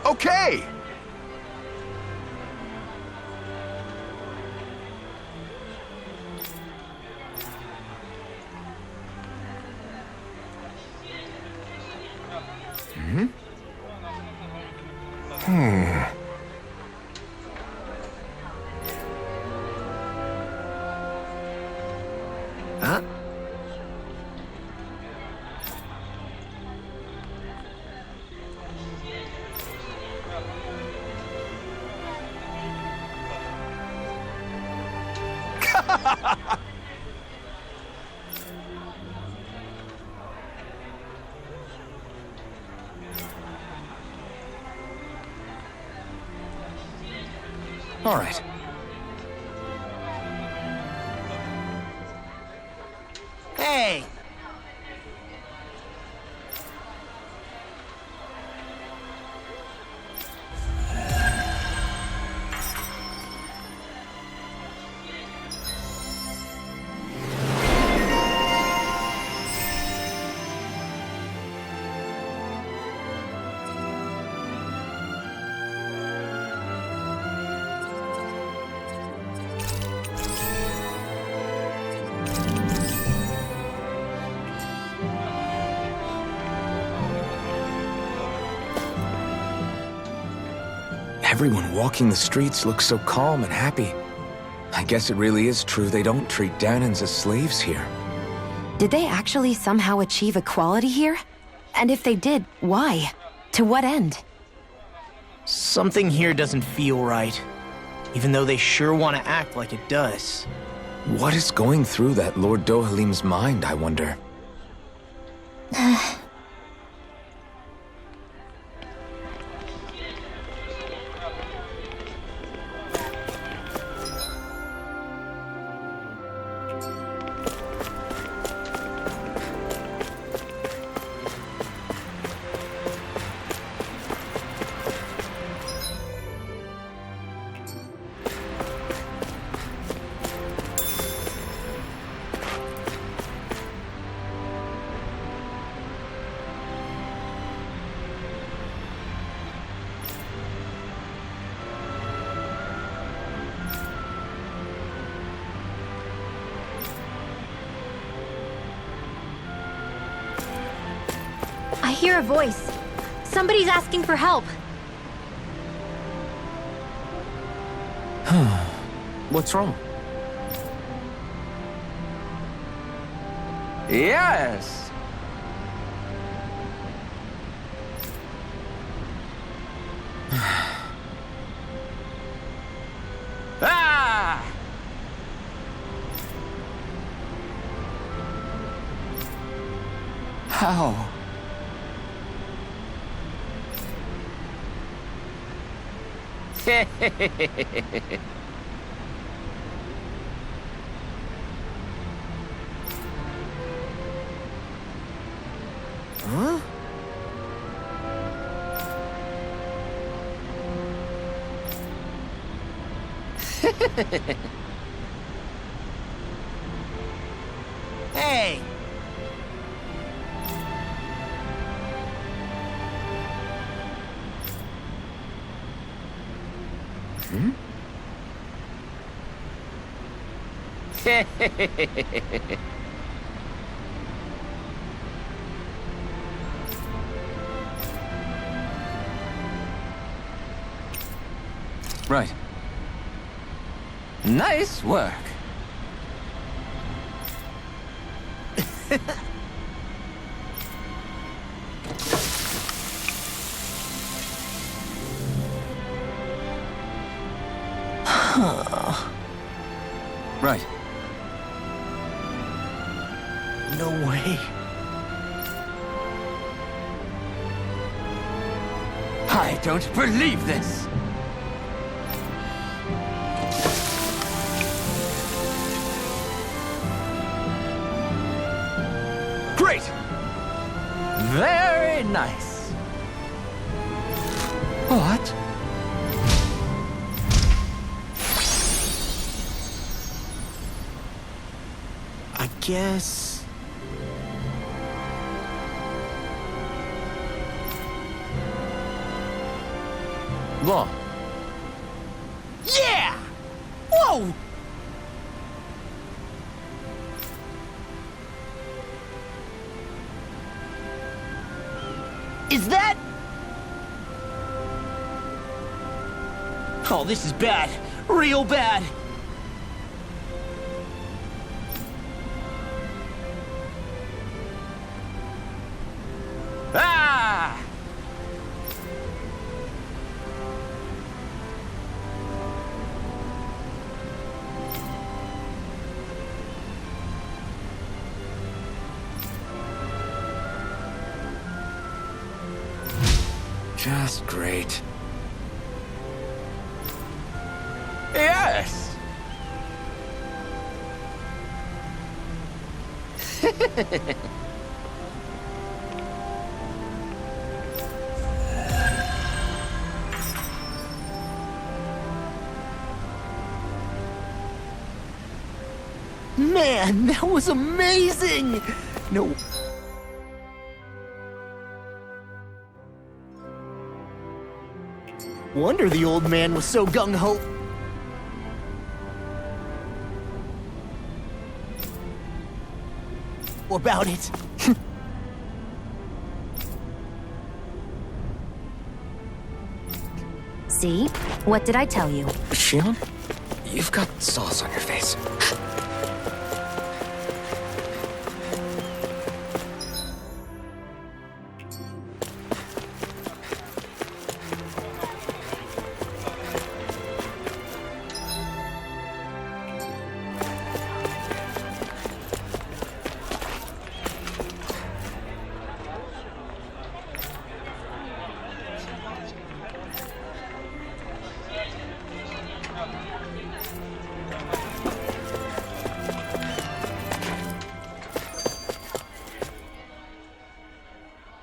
Okay! Huh? All right. Hey! Everyone walking the streets looks so calm and happy. I guess it really is true they don't treat Dahnans as slaves here. Did they actually somehow achieve equality here? And if they did, why? To what end? Something here doesn't feel right, even though they sure want to act like it does. What is going through that Lord Dohalim's mind, I wonder? I hear a voice. Somebody's asking for help. What's wrong? Yes! Ah! How? Huh? Hey! Right. Nice work. Right. No way. I don't believe this. Great. Very nice. What? I guess... Bon. Yeah! Whoa! Is that... Oh, this is bad. Real bad. Ah! Just great. Yes! Man, that was amazing! No. Wonder the old man was so gung-ho. About it. See? What did I tell you? Shion, you've got sauce on your face.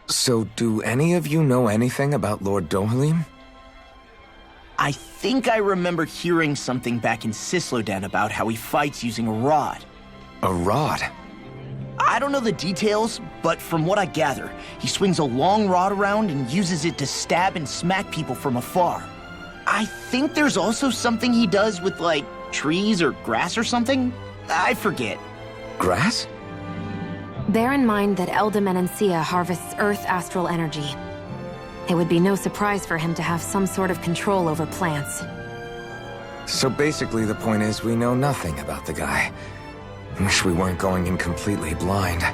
So, do any of you know anything about Lord Dohalim? I think I remember hearing something back in Sislodan about how he fights using a rod. A rod? I don't know the details, but from what I gather, he swings a long rod around and uses it to stab and smack people from afar. I think there's also something he does with, like, trees or grass or something? I forget. Grass? Bear in mind that Elda harvests Earth astral energy. It would be no surprise for him to have some sort of control over plants. So basically the point is we know nothing about the guy. Wish we weren't going in completely blind.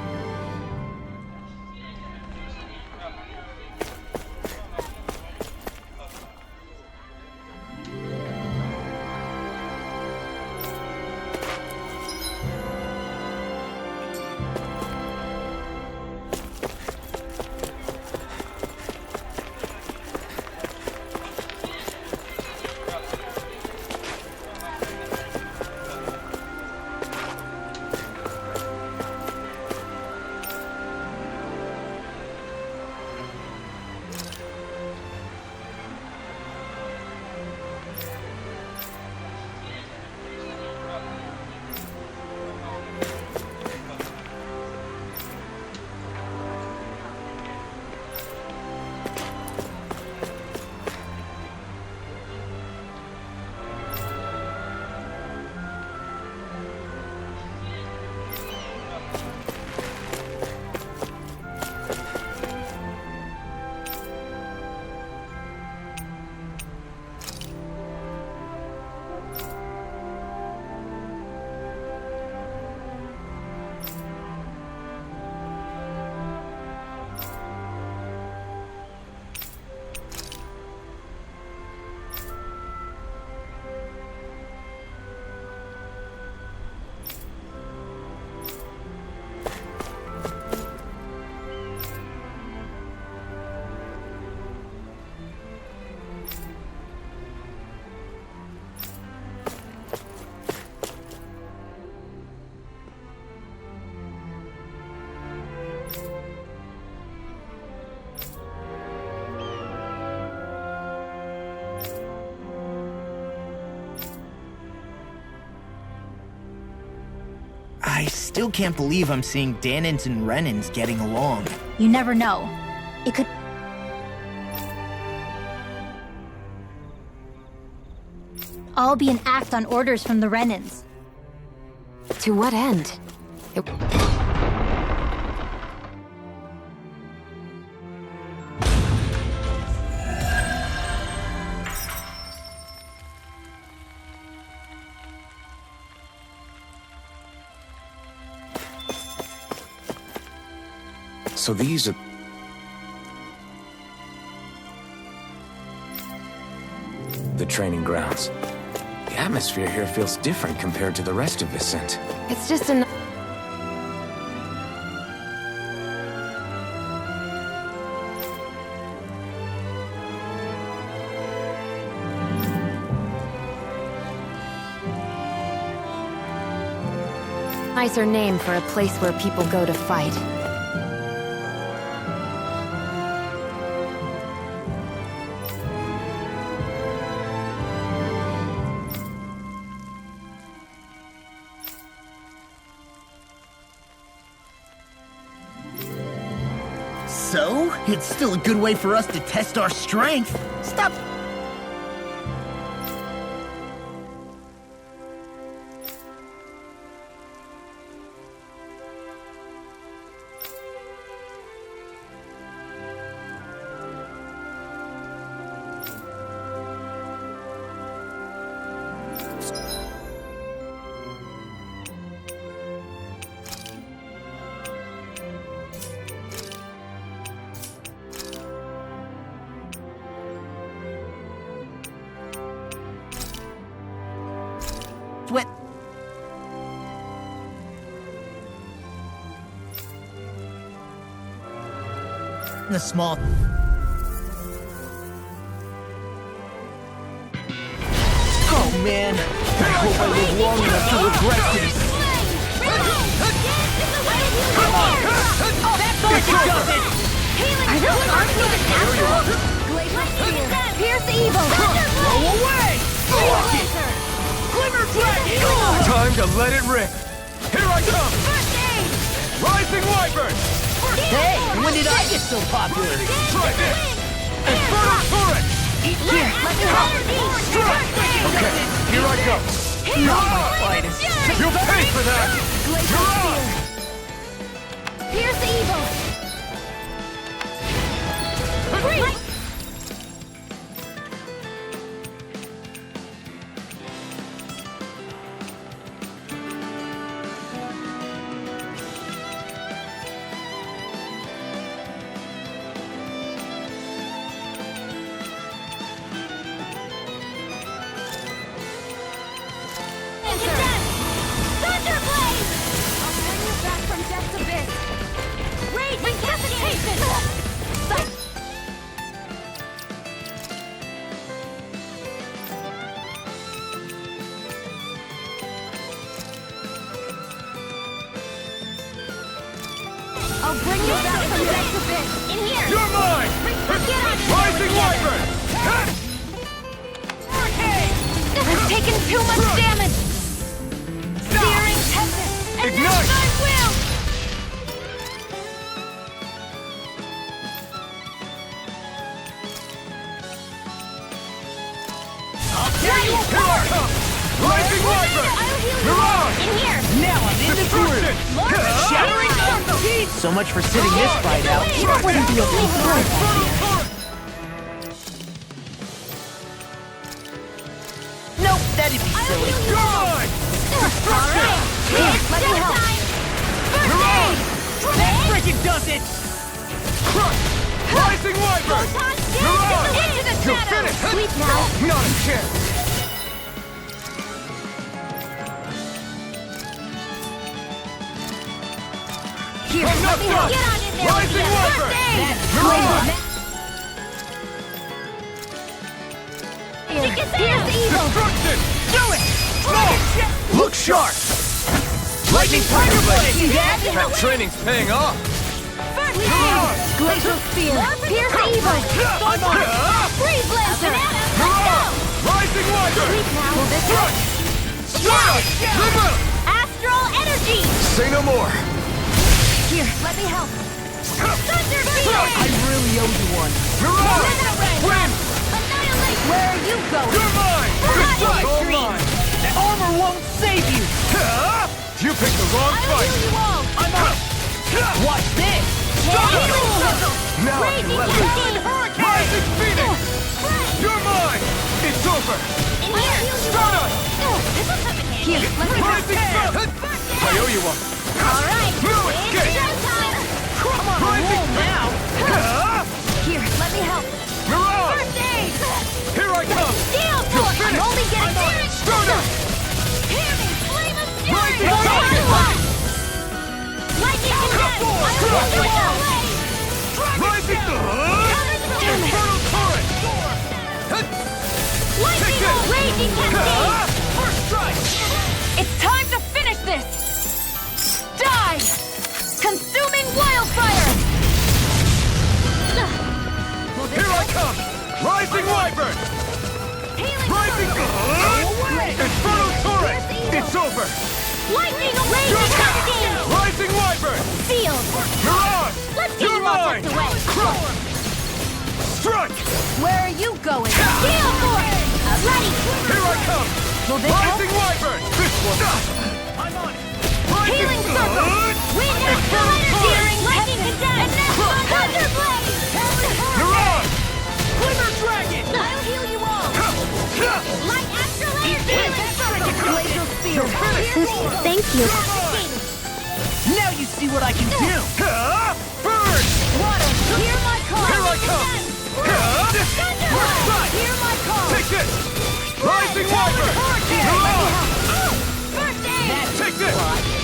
I still can't believe I'm seeing Danins and Renins getting along. You never know. It could... all be an act on orders from the Renans. To what end? So these are... the training grounds. The atmosphere here feels different compared to the rest of Vicent. It's just an... nicer name for a place where people go to fight. So, it's still a good way for us to test our strength. Stop. What? The small... Oh man, I hope I live long enough to regret this. Come on! Oh, that's all she does it! I don't argue with natural! Pierce the evil! Go away! Fuck it! Glimmer Dragon! Time to let it rip! Here I come! First aid! Rising Wyvern! Hey, when did I get so popular? Try this! Inferno Turret! Here, let me help! Okay, here I go! Not my finest. You'll pay for that! You're on! Pierce the evil! Freeze! I'll bring you back from death to bit. In here. You're mine! Rising Wyvern! I've taken too much damage. Searing tempest. And Ignite! now I will. Here I come! Rising Wyvern! You're on! In here. Now I'm in the groove. Shattering circle. So much for sitting this fight out. That wouldn't be a big threat. Nope, that'd be silly. You're mine! Destruction! Here, let me help. You're on! That frickin' does it! Crush! Rising Wyvern! You're on! Into the You're shadow. finished! Sleep now. Not a chance! Here, I'm not let me done! help. Get on in there. Rising Wyvern! You're on! Here's the evil. Destruction! Do it! Look sharp! Lightning Tiger Blade! See that? That training's paying off! Glacial spear. Pierce the evil. I'm on it! Freeze Lancer. Let's go. Rising Wyvern! Sleep now. Will this help? Live up! Astral energy. Say no more! Here, let me help. Thunder I really owe you one. You're on! Win. Win! Annihilation. Right, where are you going? You're mine! This one's all mine! That armor won't save you! You picked the wrong I'll fight! heal you all. I'm out! Watch this! Healing circle. Now I can Crazy let cascade. loose! Rising Phoenix! You're mine! It's over! In here. Stun us! This will come in handy. Here, let me help. Rising Sun! I owe you one! All right. No It's escape! showtime. Come on, roll now! Here, let me help. Mirage! First aid. Here I come! Steel You're force. I'm finished! only getting I'm Stun us! Hear me. Flame of Rising fury. Sun! Lightning condemned. Four. I will Rising take Sun. away. Rising Infernal Torrent! Lightning Take it. raging cascade. First strike! It's time to finish this! Die! Consuming wildfire! Here I come! Rising Wyvern! Healing Rising Infernal Torrent! It's over! lightning raging cascade. Rising Wyvern! Sealed. Mirage! Let's get You're you all mine! tucked away. Crush! Strike! Where are you going? Steel force. Ready. Here I come! Will this help? Rising Wyvern! This one! I'm on it! Rising Healing circle. Wind astral energy. Lightning condemned. Thunder blade. Mirage! Glimmer dragon. I'll heal you all. Light astral energy. Laser spear! Thank you. Now you see what I can do! Burn! Water. Hear my call. Here I come! First strike! Hear my call. Take this! Rising Wyvern! Mirage! First aid. Take this!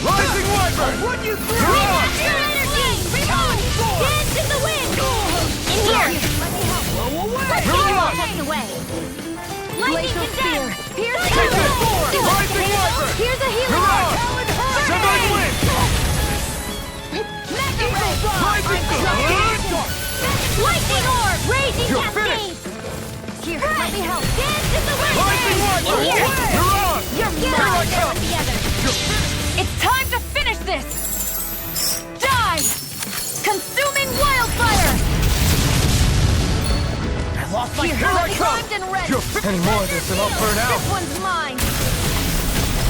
Rising Wyvern! What you threw? Wind Mirage! astral energy. Dance in the wind. In here. Let me help. Let's get you all tucked away. Lightning condemned. Here's a Take this! healing. Rising Wyvern! Here's a healing. Mirage! Severing Wind! Mega ray. Rising Lightning orb. Raging You're cascade. Here, let me help. Dance in the wind. Rising Wyvern! In here. Mirage! You're Here I mine. There come! with the others. It's time to finish this! Die! Consuming wildfire! I lost my Here I come! Primed and ready! Any more of this and I'll burn out! This one's mine!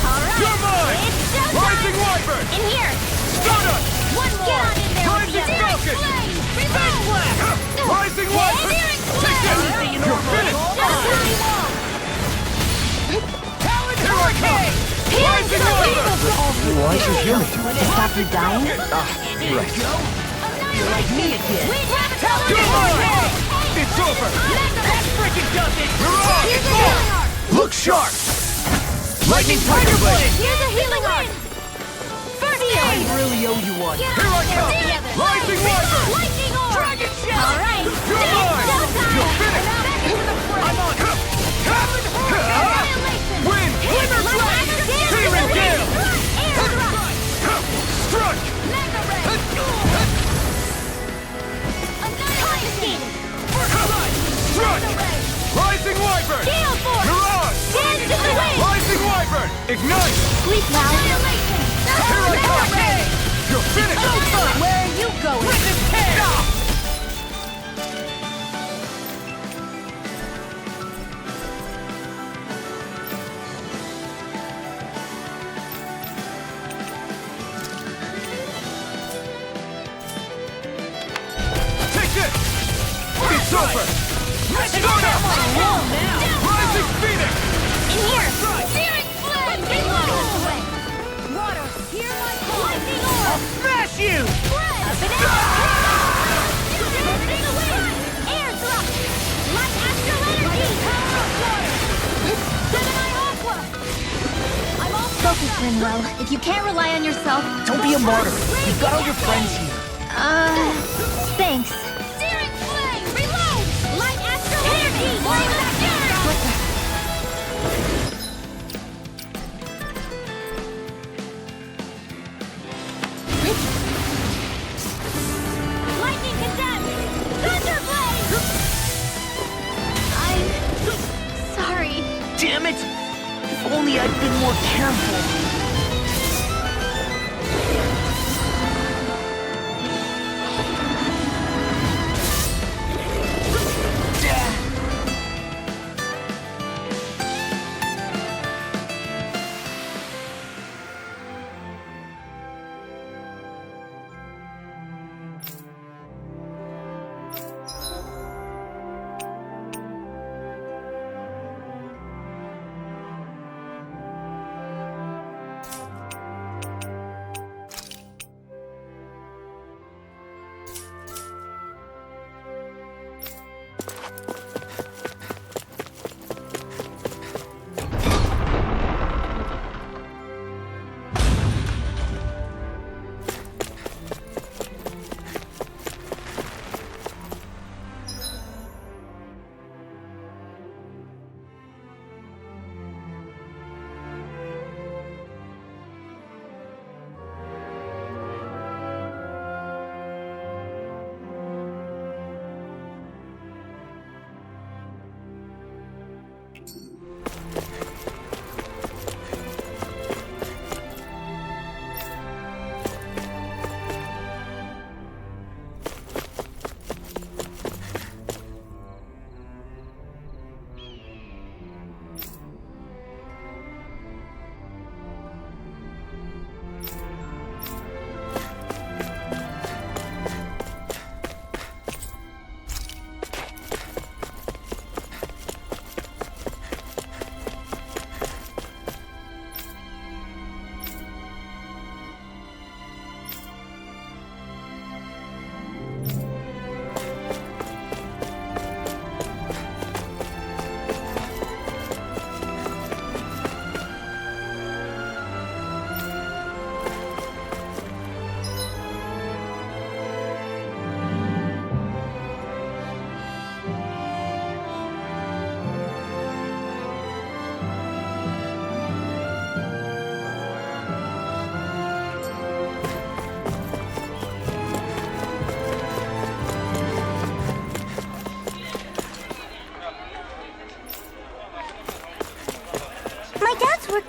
All right. You're mine! It's showtime. Rising Wyvern! In here. Stun us! One more. Get on in there with the Rising others. Falcon! Reload. Rising Wyvern! Searing Take flame. this! You're finished! Showtime. Here I come! Rising Wyvern! Why'd you heal me? To stop you dying? Right. You're like me again! We grab a color. You're mine! It's over! That freaking does it! Mirage! Here's a healing arc. Look sharp! Lightning Tiger Blade! Here's a healing arc. First I aid. really owe you one! Get Here on I there come! with the others. Rising Wyvern! Lightning orb. Dragon shell! All right. You're It's mine! showtime. You're finished! Back to the fray. I'm on! Annihilation. Win! Glimmer dragon. Searing gale. Air thrust. Struck! Mega ray. Annihilation. Struck! Mega ray. Rising Wyvern! Gale force. Mirage! Dance in the wind. Rising Wyvern! Ignite! Sleep now. Annihilation. Here I come! You're finished! Where are you going? Take this! It's over! Stun us! Rising Phoenix! In here. Searing flame. Water. Hear my call. Lightning orb. Smash you! Spread. Up and out. Dancing in the wind. Air thrust. Light astral energy. Power of water. Gemini aqua. I'm all Focus, Rinwell. If you can't rely on yourself... Don't be a martyr. You've got all your friends here. Thanks. Searing flame. Reload. Light astral energy. Flame of fury. Lightning condemned. Thunder blade. I'm... sorry. Damn it! If only I'd been more careful.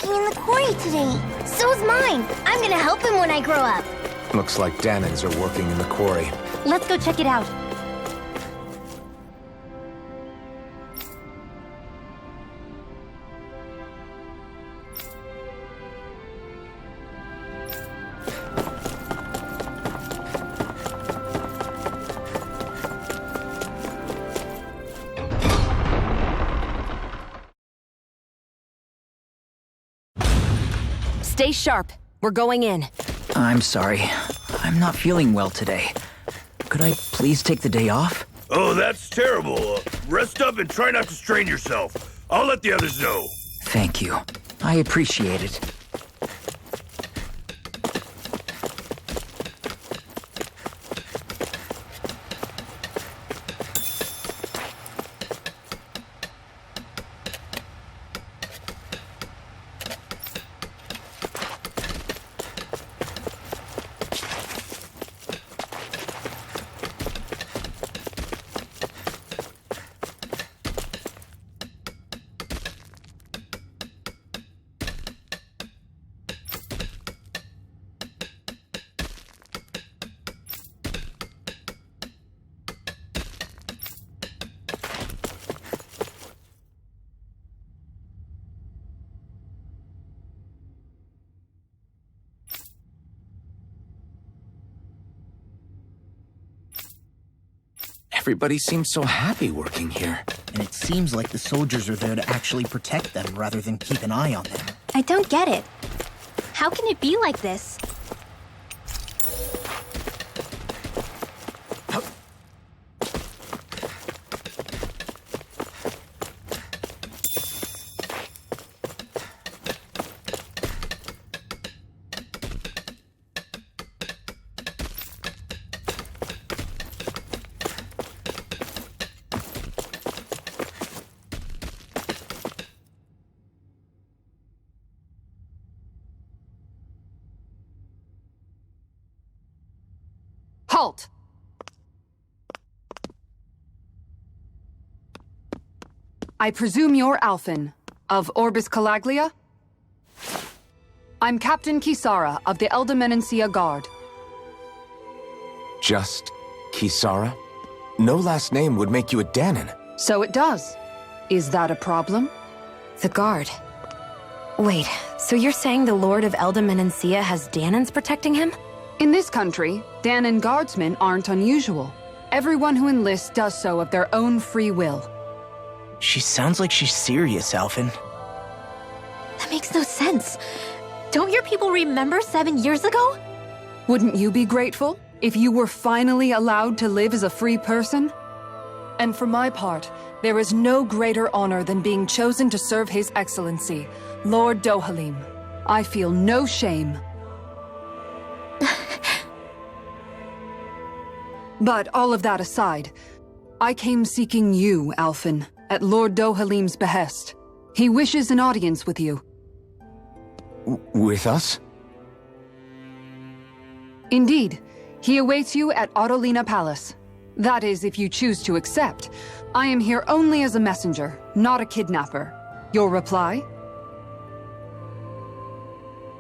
working in the quarry today. So's mine. I'm gonna help him when I grow up. Looks like Danans are working in the quarry. Let's go check it out. Stay sharp. We're going in. I'm sorry. I'm not feeling well today. Could I please take the day off? Oh, that's terrible. Rest up and try not to strain yourself. I'll let the others know. Thank you. I appreciate it. Everybody seems so happy working here. And it seems like the soldiers are there to actually protect them rather than keep an eye on them. I don't get it. How can it be like this? Halt! I presume you're Alphen, of Orbis Calaglia? I'm Captain Kisara of the Eldemenencia Guard. Just Kisara? No last name would make you a Danan. So it does. Is that a problem? The guard. Wait, so you're saying the Lord of Eldemenencia has Danans protecting him? In this country, Danan guardsmen aren't unusual. Everyone who enlists does so of their own free will. She sounds like she's serious, Alphen. That makes no sense. Don't your people remember 7 years ago? Wouldn't you be grateful if you were finally allowed to live as a free person? And for my part, there is no greater honor than being chosen to serve His Excellency, Lord Dohalim. I feel no shame. But all of that aside, I came seeking you, Alphen, at Lord Dohalim's behest. He wishes an audience with you. With us? Indeed. He awaits you at Autolina Palace. That is, if you choose to accept. I am here only as a messenger, not a kidnapper. Your reply?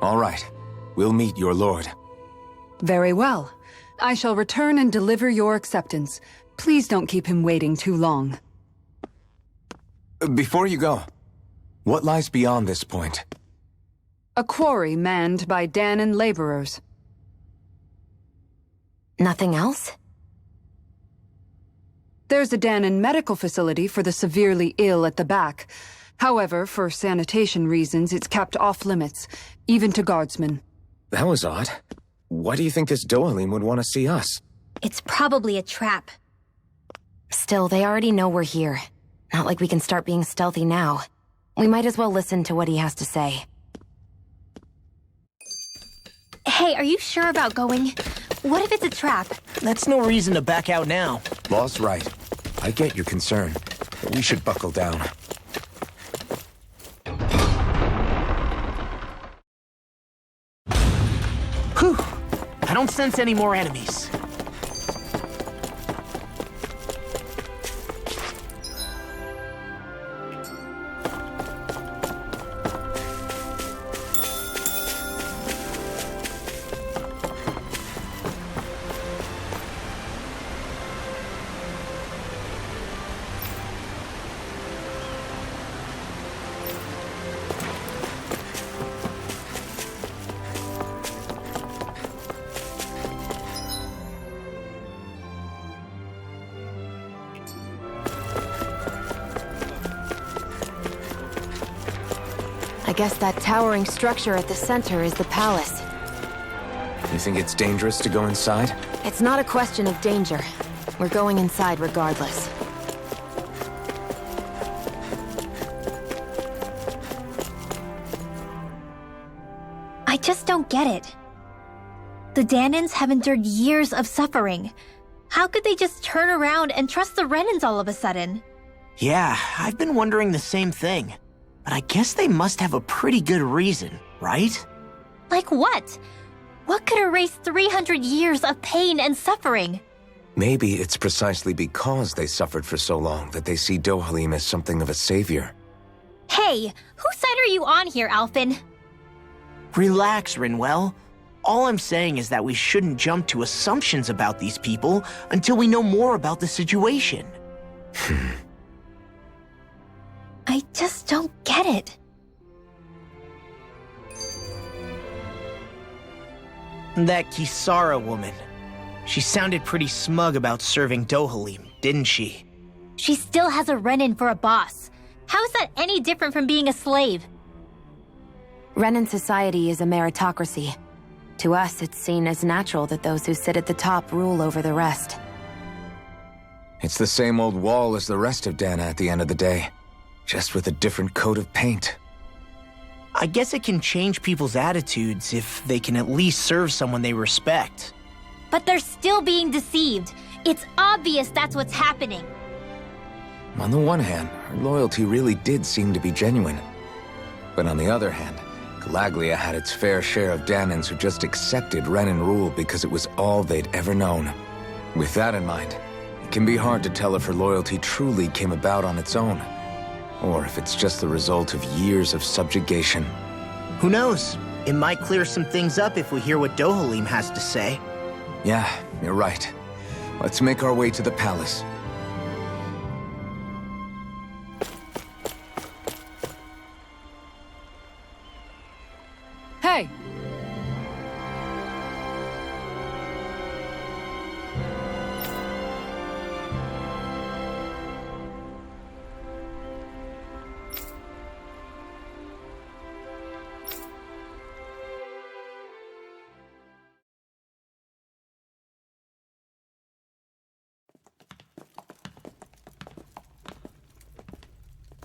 All right. We'll meet your lord. Very well. I shall return and deliver your acceptance. Please don't keep him waiting too long. Before you go, what lies beyond this point? A quarry manned by Danan laborers. Nothing else? There's a Danan medical facility for the severely ill at the back. However, for sanitation reasons, it's kept off limits, even to guardsmen. That was odd. Why do you think this Dohalim would want to see us? It's probably a trap. Still, they already know we're here. Not like we can start being stealthy now. We might as well listen to what he has to say. Hey, are you sure about going? What if it's a trap? That's no reason to back out now. Law's right. I get your concern, but we should buckle down. Whew. I don't sense any more enemies. guess that towering structure at the center is the palace. You think it's dangerous to go inside? It's not a question of danger. We're going inside regardless. I just don't get it. The Danans have endured years of suffering. How could they just turn around and trust the Renans all of a sudden? Yeah, I've been wondering the same thing. But I guess they must have a pretty good reason, right? Like what? What could erase 300 years of pain and suffering? Maybe it's precisely because they suffered for so long that they see Dohalim as something of a savior. Hey, whose side are you on here, Alphen? Relax, Rinwell. All I'm saying is that we shouldn't jump to assumptions about these people until we know more about the situation. I just don't get it. That Kisara woman. She sounded pretty smug about serving Dohalim, didn't she? She still has a Renan for a boss. How is that any different from being a slave? Renan society is a meritocracy. To us, it's seen as natural that those who sit at the top rule over the rest. It's the same old wall as the rest of Dana at the end of the day, just with a different coat of paint. I guess it can change people's attitudes if they can at least serve someone they respect. But they're still being deceived. It's obvious that's what's happening. On the one hand, her loyalty really did seem to be genuine. But on the other hand, Calaglia had its fair share of Danans who just accepted Renan rule because it was all they'd ever known. With that in mind, it can be hard to tell if her loyalty truly came about on its own, or if it's just the result of years of subjugation. Who knows? It might clear some things up if we hear what Dohalim has to say. Yeah, you're right. Let's make our way to the palace. Hey!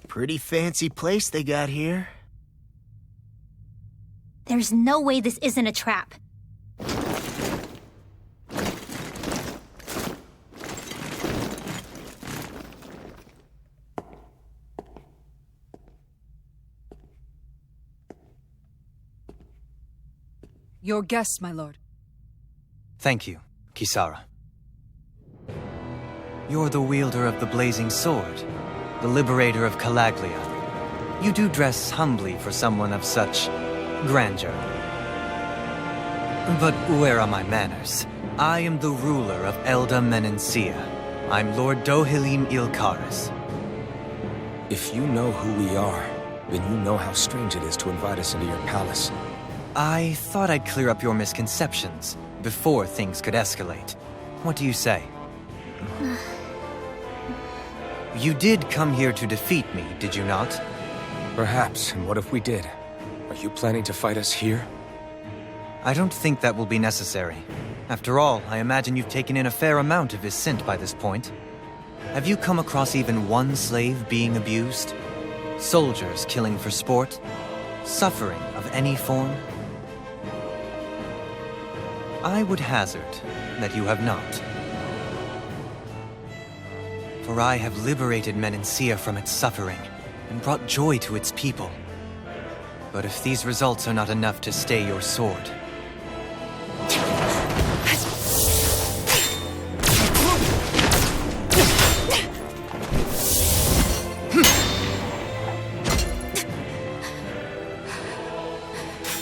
Pretty fancy place they got here. There's no way this isn't a trap. Your guests, my lord. Thank you, Kisara. You're the wielder of the blazing sword, the liberator of Calaglia. You do dress humbly for someone of such grandeur. But where are my manners? I am the ruler of Elda Menencia. I'm Lord Dohalim Ilkaris. If you know who we are, then you know how strange it is to invite us into your palace. I thought I'd clear up your misconceptions before things could escalate. What do you say? You did come here to defeat me, did you not? Perhaps, and what if we did? Are you planning to fight us here? I don't think that will be necessary. After all, I imagine you've taken in a fair amount of his scent by this point. Have you come across even one slave being abused? Soldiers killing for sport? Suffering of any form? I would hazard that you have not. For I have liberated Menencia from its suffering and brought joy to its people. But if these results are not enough to stay your sword...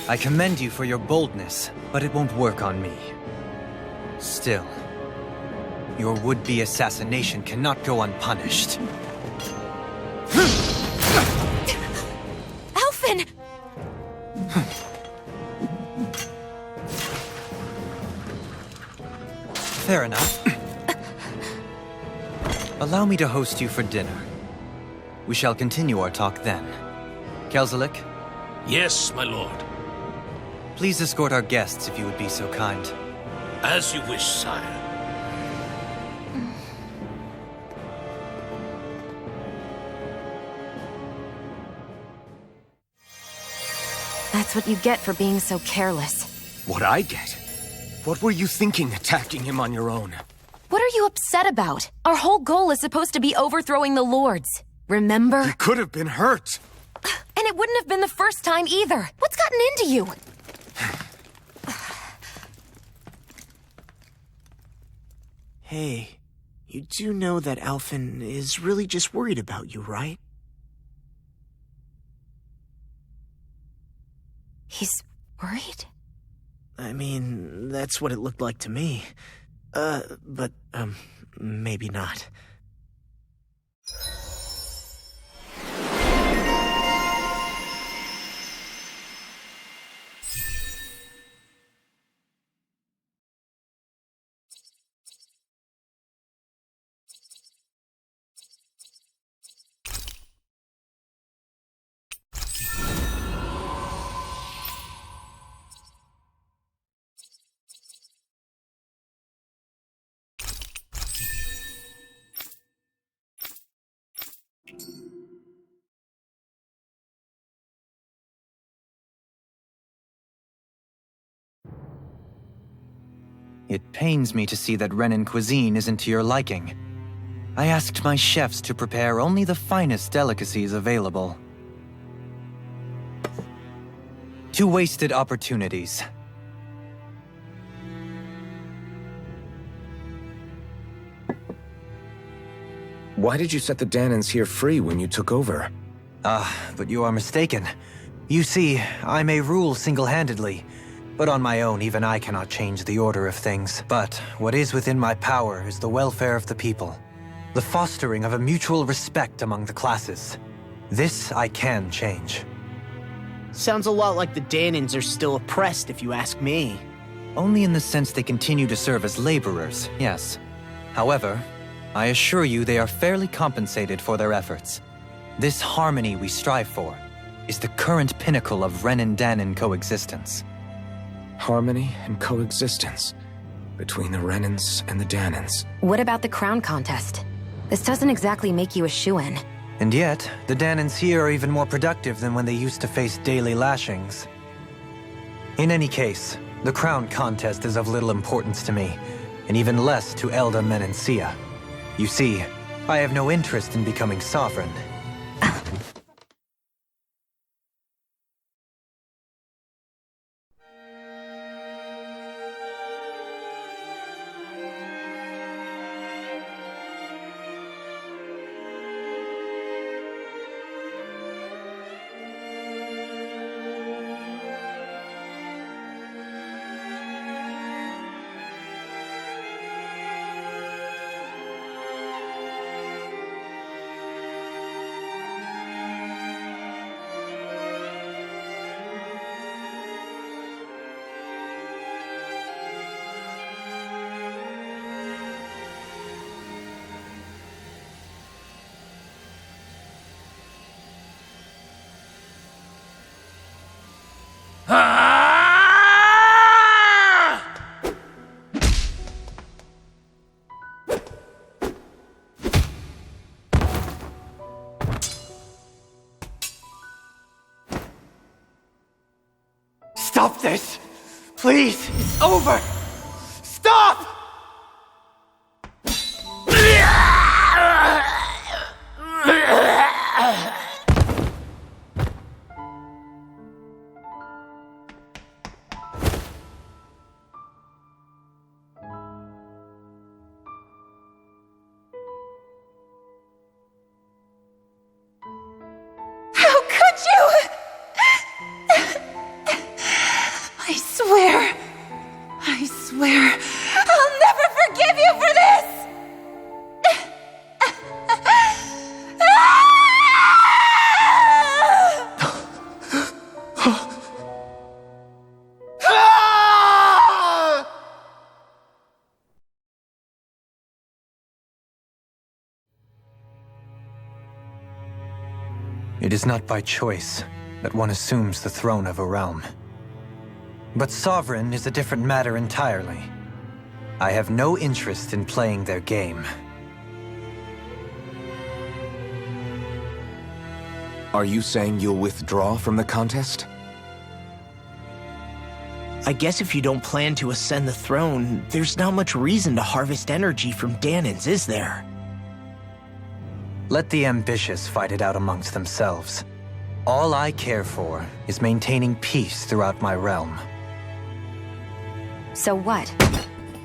I commend you for your boldness, but it won't work on me. Still, your would-be assassination cannot go unpunished. Alphen! Fair enough. Allow me to host you for dinner. We shall continue our talk then. Kelzelik, Yes, my lord. Please escort our guests if you would be so kind. As you wish, sire. That's what you get for being so careless. What I get? What were you thinking attacking him on your own? What are you upset about? Our whole goal is supposed to be overthrowing the lords. Remember? He could have been hurt. And it wouldn't have been the first time either. What's gotten into you? Hey, you do know that Alphen is really just worried about you, right? He's worried? I mean, that's what it looked like to me. But maybe not. It pains me to see that Renan cuisine isn't to your liking. I asked my chefs to prepare only the finest delicacies available. 2 wasted opportunities. Why did you set the Danans here free when you took over? But you are mistaken. You see, I may rule single-handedly, but on my own, even I cannot change the order of things. But what is within my power is the welfare of the people, the fostering of a mutual respect among the classes. This I can change. Sounds a lot like the Danans are still oppressed, if you ask me. Only in the sense they continue to serve as laborers, yes. However, I assure you they are fairly compensated for their efforts. This harmony we strive for is the current pinnacle of Renan-Danan coexistence. Harmony and coexistence between the Renans and the Danans. What about the crown contest? This doesn't exactly make you a shoo-in. And yet, the Danans here are even more productive than when they used to face daily lashings. In any case, the crown contest is of little importance to me, and even less to Elda Menencia. You see, I have no interest in becoming sovereign. Stop this! Please! It's over! Stop! How could you? I swear, I'll never forgive you for this! It is not by choice, that one assumes the throne of a realm. But sovereign is a different matter entirely. I have no interest in playing their game. Are you saying you'll withdraw from the contest? I guess if you don't plan to ascend the throne, there's not much reason to harvest energy from Danans, is there? Let the ambitious fight it out amongst themselves. All I care for is maintaining peace throughout my realm. So what?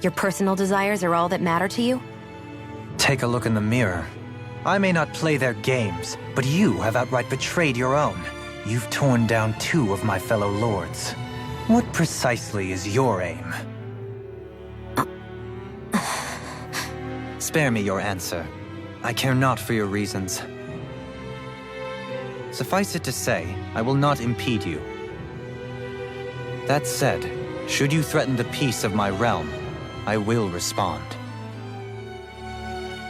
Your personal desires are all that matter to you? Take a look in the mirror. I may not play their games, but you have outright betrayed your own. You've torn down 2 of my fellow lords. What precisely is your aim? Spare me your answer. I care not for your reasons. Suffice it to say, I will not impede you. That said, should you threaten the peace of my realm, I will respond.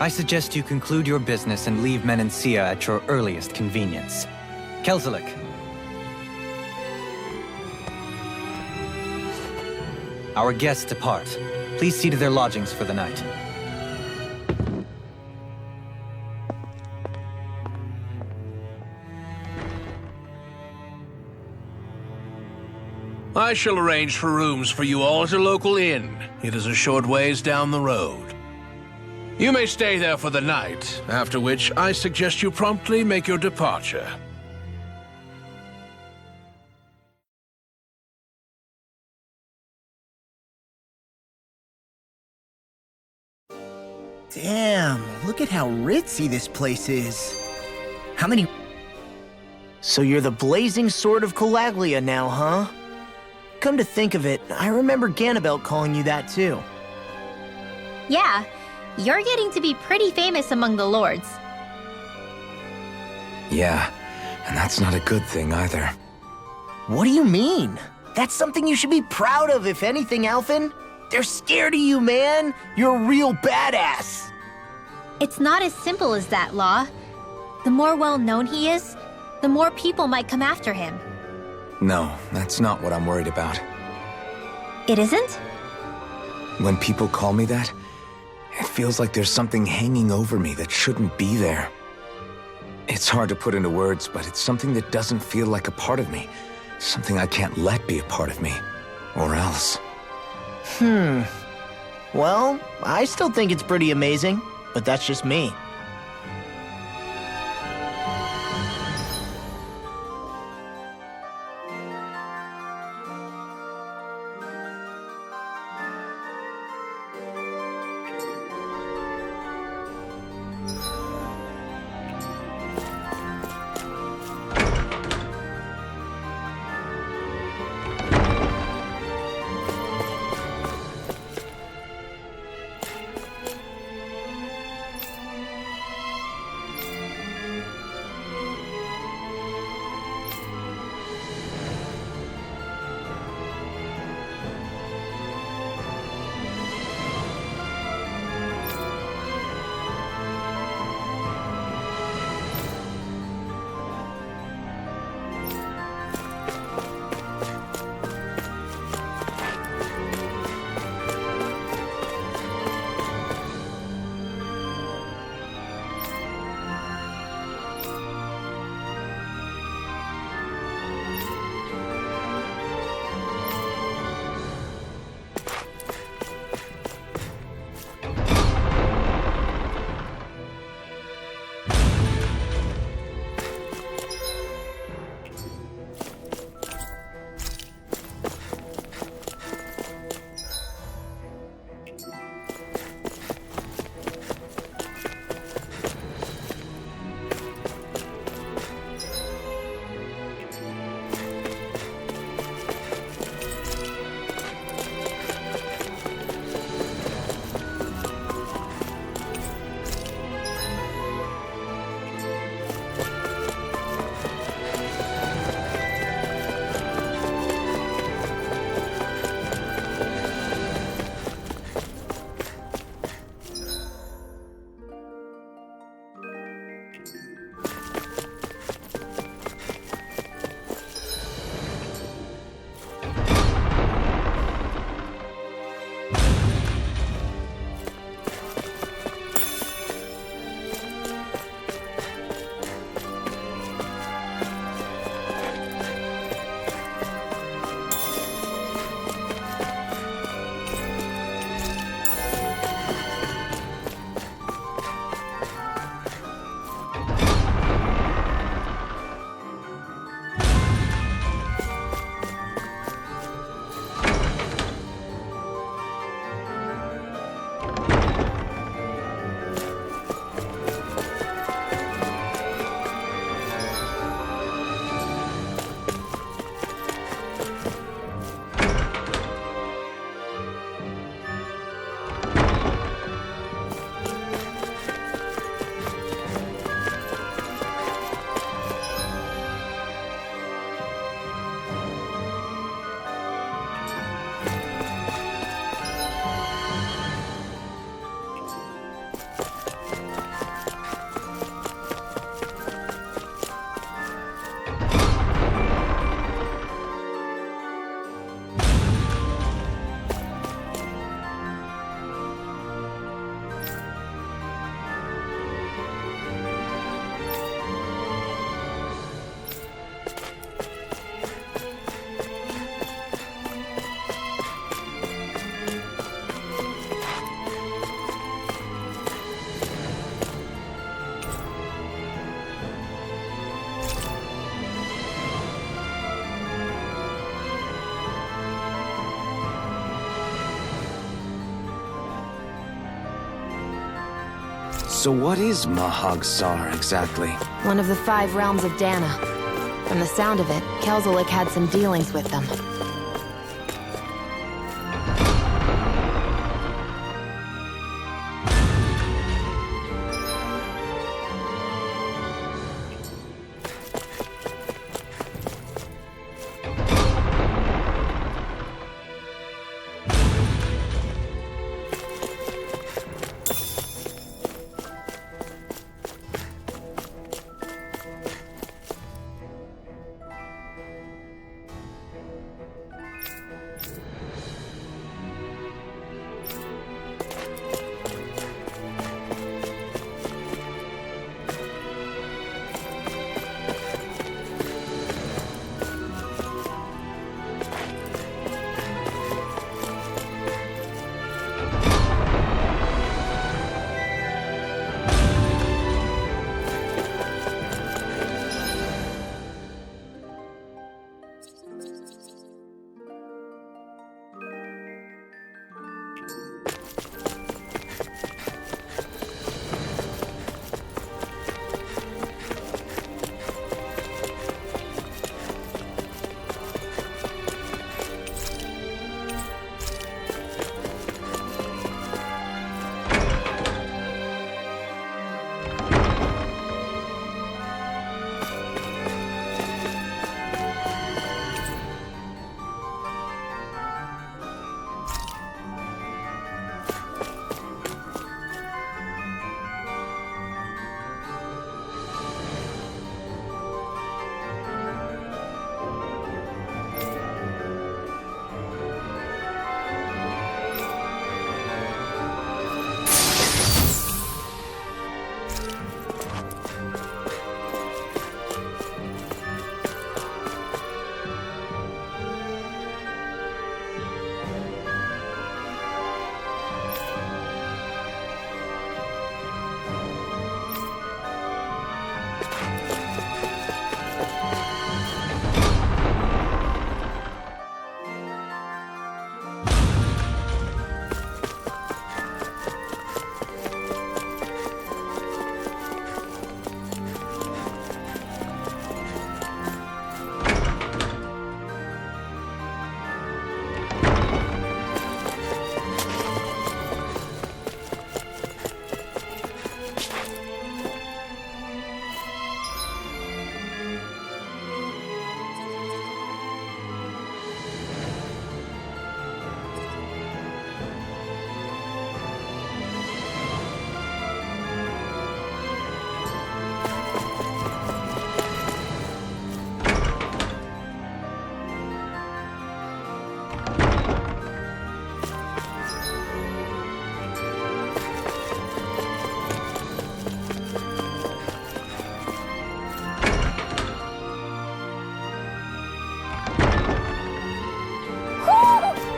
I suggest you conclude your business and leave Menancia at your earliest convenience. Kelzelik. Our guests depart. Please see to their lodgings for the night. I shall arrange for rooms for you all at a local inn. It is a short ways down the road. You may stay there for the night, after which I suggest you promptly make your departure. Damn, look at how ritzy this place is. How many... So you're the blazing sword of Calaglia now, huh? Come to think of it, I remember Ganabelt calling you that too. Yeah, you're getting to be pretty famous among the lords. Yeah, and that's not a good thing either. What do you mean? That's something you should be proud of, if anything, Alphen. They're scared of you, man. You're a real badass. It's not as simple as that, Law. The more well-known he is, the more people might come after him. No, that's not what I'm worried about. It isn't? When people call me that, it feels like there's something hanging over me that shouldn't be there. It's hard to put into words, but it's something that doesn't feel like a part of me. Something I can't let be a part of me. Or else. Well, I still think it's pretty amazing, but that's just me. So what is Mahag Sar exactly? One of the 5 realms of Dana. From the sound of it, Kelzelik had some dealings with them.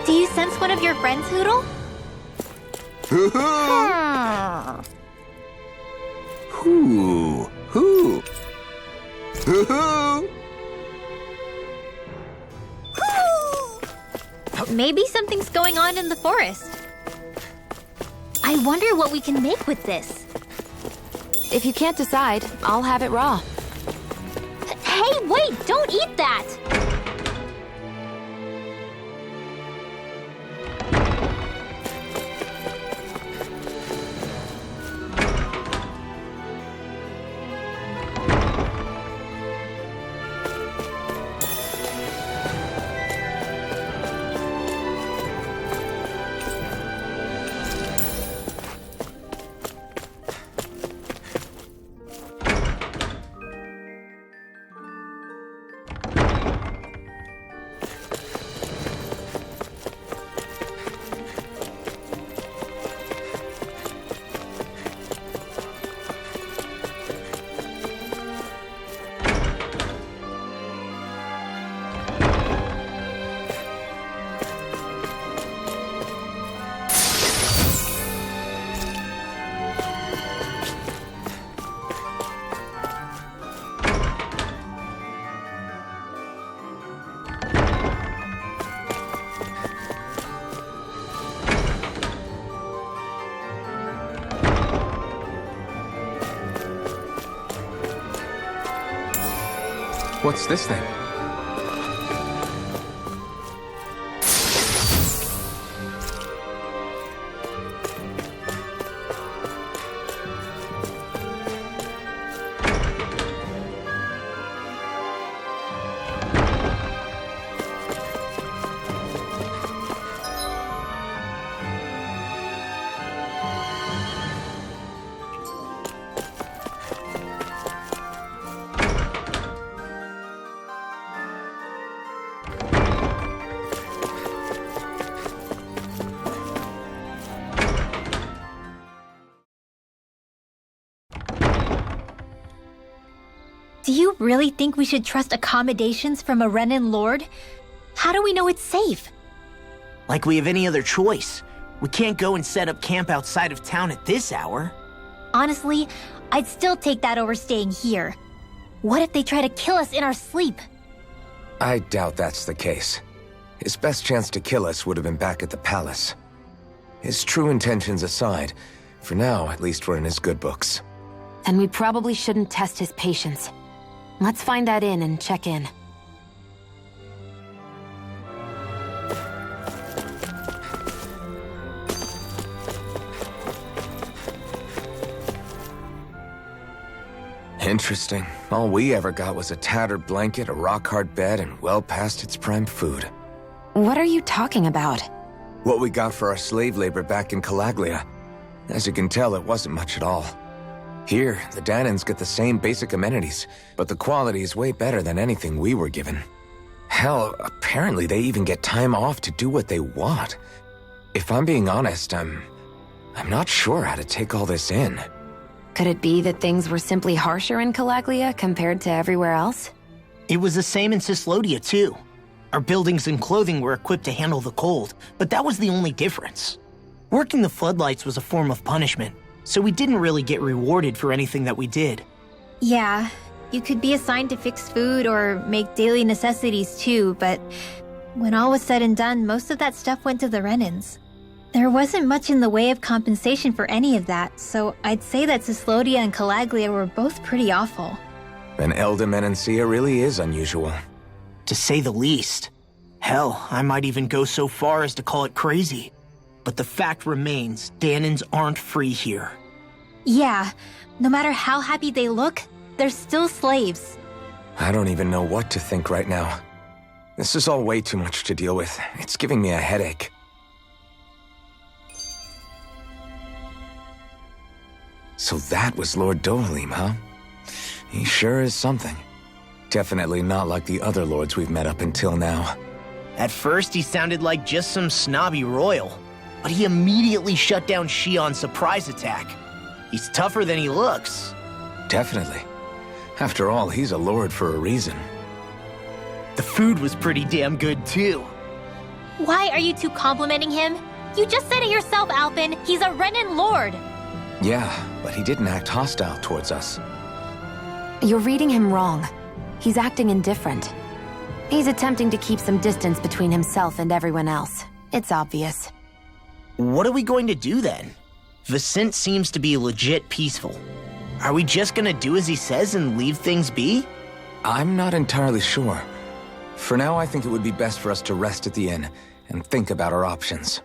Do you sense one of your friends, Hoodle? Who? Maybe something's going on in the forest. I wonder what we can make with this. If you can't decide, I'll have it raw. Hey, wait! Don't eat that! What's this thing? Do you really think we should trust accommodations from a Renin Lord? How do we know it's safe? Like we have any other choice. We can't go and set up camp outside of town at this hour. Honestly, I'd still take that over staying here. What if they try to kill us in our sleep? I doubt that's the case. His best chance to kill us would have been back at the palace. His true intentions aside, for now, at least we're in his good books. And we probably shouldn't test his patience. Let's find that inn and check in. Interesting. All we ever got was a tattered blanket, a rock-hard bed, and well past its prime food. What are you talking about? What we got for our slave labor back in Calaglia. As you can tell, it wasn't much at all. Here, the Danans get the same basic amenities, but the quality is way better than anything we were given. Hell, apparently they even get time off to do what they want. If I'm being honest, I'm not sure how to take all this in. Could it be that things were simply harsher in Calaglia compared to everywhere else? It was the same in Cislodia, too. Our buildings and clothing were equipped to handle the cold, but that was the only difference. Working the floodlights was a form of punishment, so we didn't really get rewarded for anything that we did. Yeah, you could be assigned to fix food or make daily necessities too, but when all was said and done, most of that stuff went to the Renins. There wasn't much in the way of compensation for any of that, so I'd say that Cislodia and Calaglia were both pretty awful. And Elda really is unusual. To say the least. Hell, I might even go so far as to call it crazy. But the fact remains, Danans aren't free here. Yeah, no matter how happy they look, they're still slaves. I don't even know what to think right now. This is all way too much to deal with. It's giving me a headache. So that was Lord Dohalim, huh? He sure is something. Definitely not like the other lords we've met up until now. At first, he sounded like just some snobby royal. But he immediately shut down Shion's surprise attack. He's tougher than he looks. Definitely. After all, he's a lord for a reason. The food was pretty damn good, too. Why are you two complimenting him? You just said it yourself, Alpin. He's a Renin Lord. Yeah, but he didn't act hostile towards us. You're reading him wrong. He's acting indifferent. He's attempting to keep some distance between himself and everyone else. It's obvious. What are we going to do then? Vicent seems to be legit peaceful. Are we just gonna do as he says and leave things be? I'm not entirely sure. For now, I think it would be best for us to rest at the inn and think about our options.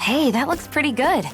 Hey, that looks pretty good.